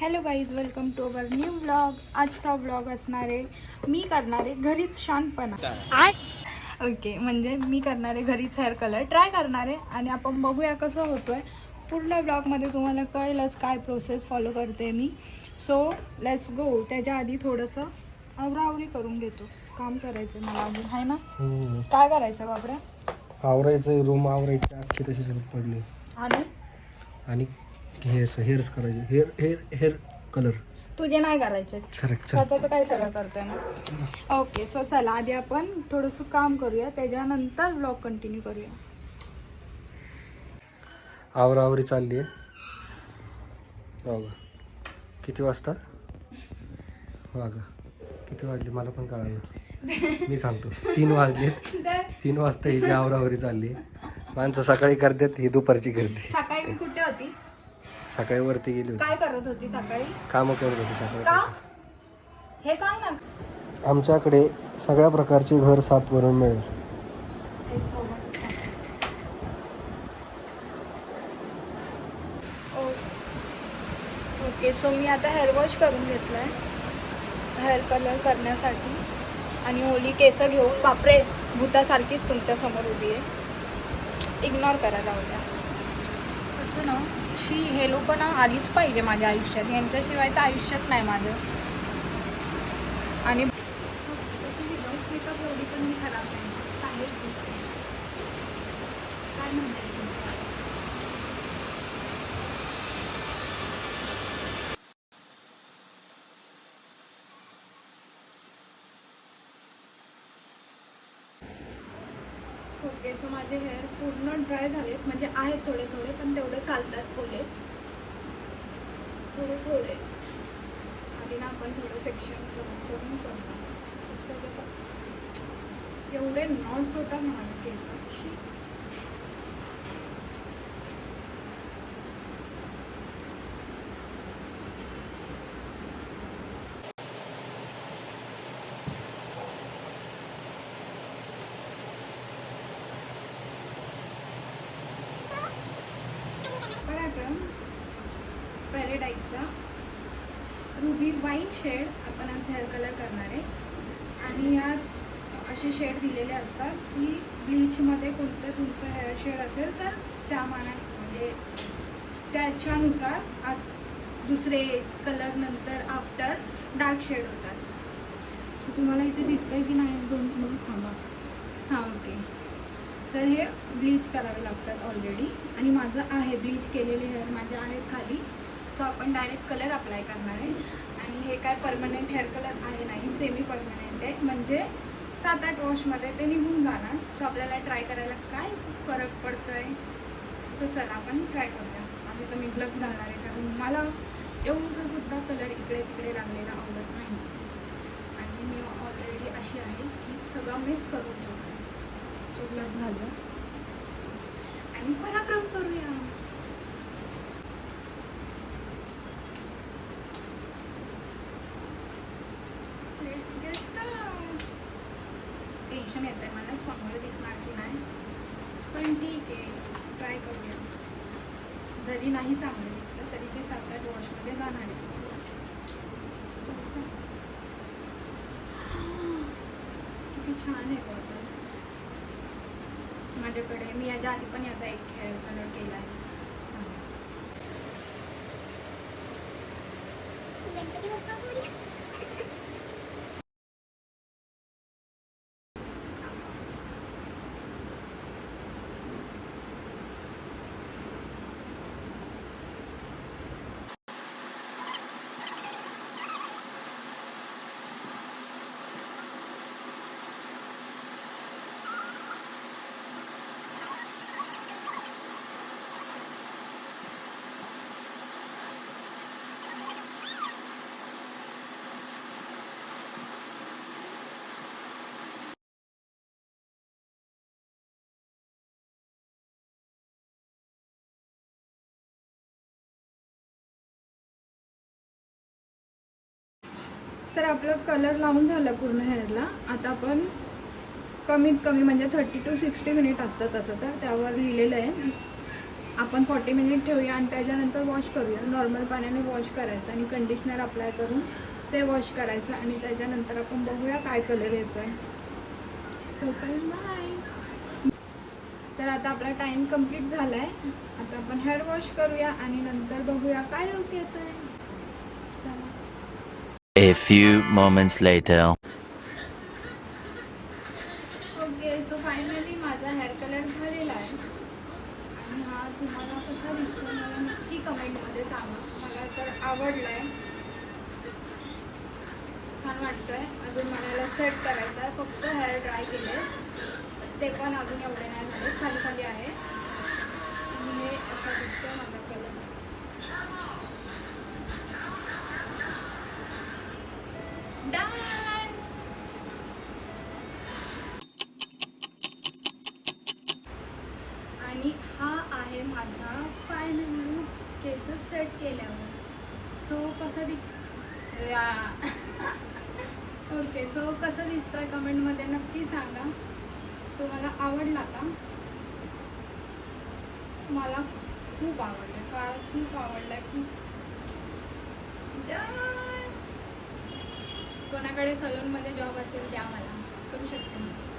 Hello guys, welcome to our new vlog. आजचा vlog असणार आहे, मी करणार आहे घरीच शानपणा. ओके, म्हणजे मी करणार आहे घरीच हेअर कलर ट्राय करणार आहे आणि आपण बघूया कसं होतोय. पूर्ण व्लॉगमध्ये तुम्हाला कळेलच काय प्रोसेस फॉलो करते मी. So let's go. त्याच्या आधी थोडंसं आवराआवरी करून घेतो. काम करायचं मला अजून, आहे ना? काय करायचं बाबऱ्या? आवरायचं, रूम आवरायची, अख्खी तशीच पडली. आणि हेअर्स करायचे, हेअर कलर तुझे नाही करायचे, स्वतःचं काय सगळं करतोय ना. ओके, सो चला आधी आपण थोडंसं काम करूया, त्याच्यानंतर व्लॉग कंटिन्यू करूया. आवराआवरी चालली आहे. बघा किती वाजता, बघा किती वाजले मला पण कळालं. मी सांगतो 3 वाजले. 3 वाजता ही जी आवराआवरी चालली. माणसं सकाळी करतात, ही दुपारची करते. सकाळी मी कुठे होती? सकाळी वरती गेली होती. काय करत होती सकाळी? कामं करत होती सकाळी. का हे सांग ना. आमच्याकडे सगळ्या प्रकारचे घर साफ करून मिळेल. ओके, सो मी आता हेअर वॉश करून घेतलं आहे हेअर कलर करण्यासाठी. आणि ओली केस घेऊन, बापरे भूतासारखीच तुमच्यासमोर उभी आहे. इग्नोर करायला होत्या असं ना. हे लोक ना आलीच पाहिजे माझ्या आयुष्यात, यांच्याशिवाय तर आयुष्यच नाही माझं. आणि मेकअप एवढी पण मी खराब नाही, काय म्हणते. ओके, सो माझे हेअर पूर्ण ड्राय झालेत, म्हणजे आहेत थोडे थोडे, पण तेवढे चालतात ओले थोडे थोडे. आधी ना आपण थोडं सेक्शन करून करतो. एवढे नॉट्स होतात ना माझ्या केसाची. पॅराडाईजचा रुबी वाईन शेड आपण आज हेअर कलर करणार आहे. आणि यात असे शेड दिलेले असतात की ब्लीचमध्ये कोणतं तुमचं हेअर शेड असेल तर त्या मानात, म्हणजे त्याच्यानुसार दुसरे कलर नंतर आफ्टर डार्क शेड होतात. सो तुम्हाला इथे दिसतंय की नाही, 2 मिनिट थांबा. हां, ओके. तर हे ब्लीच करावे लागतात ऑलरेडी, आणि माझं आहे ब्लीच केलेले हेअर माझे आहेत खाली. सो आपण डायरेक्ट कलर अप्लाय करणार आहे. आणि हे काय परमनंट हेअर कलर आहे नाही, सेमी परमनंट आहे, म्हणजे 7-8 वॉशमध्ये ते निघून जाणार. सो आपल्याला ट्राय करायला काय फरक पडतो आहे. सो चला आपण ट्राय करूया. आधी तर मी ग्लव्स घालणार आहे, कारण मला एवढंसं सुद्धा कलर इकडे तिकडे लागलेला आवडत नाही. आणि मी ऑलरेडी अशी आहे की सगळं मिस करून ठेवतो. सो ग्लव्स घालूया आणि पराक्रम करूया. टेन्शन येत आहे मला, चांगलं दिसणार की नाही, पण ठीक आहे, ट्राय करूया. जरी नाही चांगलं दिसलं तरी ते 7-8 वॉशमध्ये जाणार आहे. किती छान आहे बॉटल. माझ्याकडे मी याच्या आधी पण याचा एक हेअर कलर केला आहे. तर आपलं कलर लावून झालं पूर्ण हेअरला. आता आपण कमीत कमी म्हणजे 30 to 60 मिनिट असतं तसं, तर त्यावर लिहिलेलं आहे आपण 40 मिनिट ठेवूया आणि त्याच्यानंतर वॉश करूया. नॉर्मल पाण्याने वॉश करायचं आणि कंडिशनर अप्लाय करून ते वॉश करायचं आणि त्याच्यानंतर आपण बघूया काय कलर येतोय. तोपर्यंत बाय. तर आता आपला टाइम कंप्लीट झालाय. आता आपण हेअर वॉश करूया आणि नंतर बघूया काय लुक येतोय. चला. A few moments later. Okay, so finally माझा हेअर कलर झालेला आहे आणि हा तुम्हाला कसा दिसतो मला नक्की कमेंटमध्ये सांगा. मला तर आवडला आहे, छान वाटतोय. अजून मला याला सेट करायचं आहे. फक्त हेअर ड्राय केले, ते पण अजून एवढे नाही झाले, खाली खाली आहे. आणि हे असा दिसतोय माझा कलर. डन. आणि हा आहे माझा फायनल लुक केस सेट केल्यावर. सो कसं ओके, सो कसं दिसतोय कमेंटमध्ये नक्की सांगा. तुम्हाला आवडला का? मला खूप आवडलं, फार खूप आवडलं आहे, खूप. कोणाकडे सलूनमध्ये जॉब असेल त्या मला करू शकते.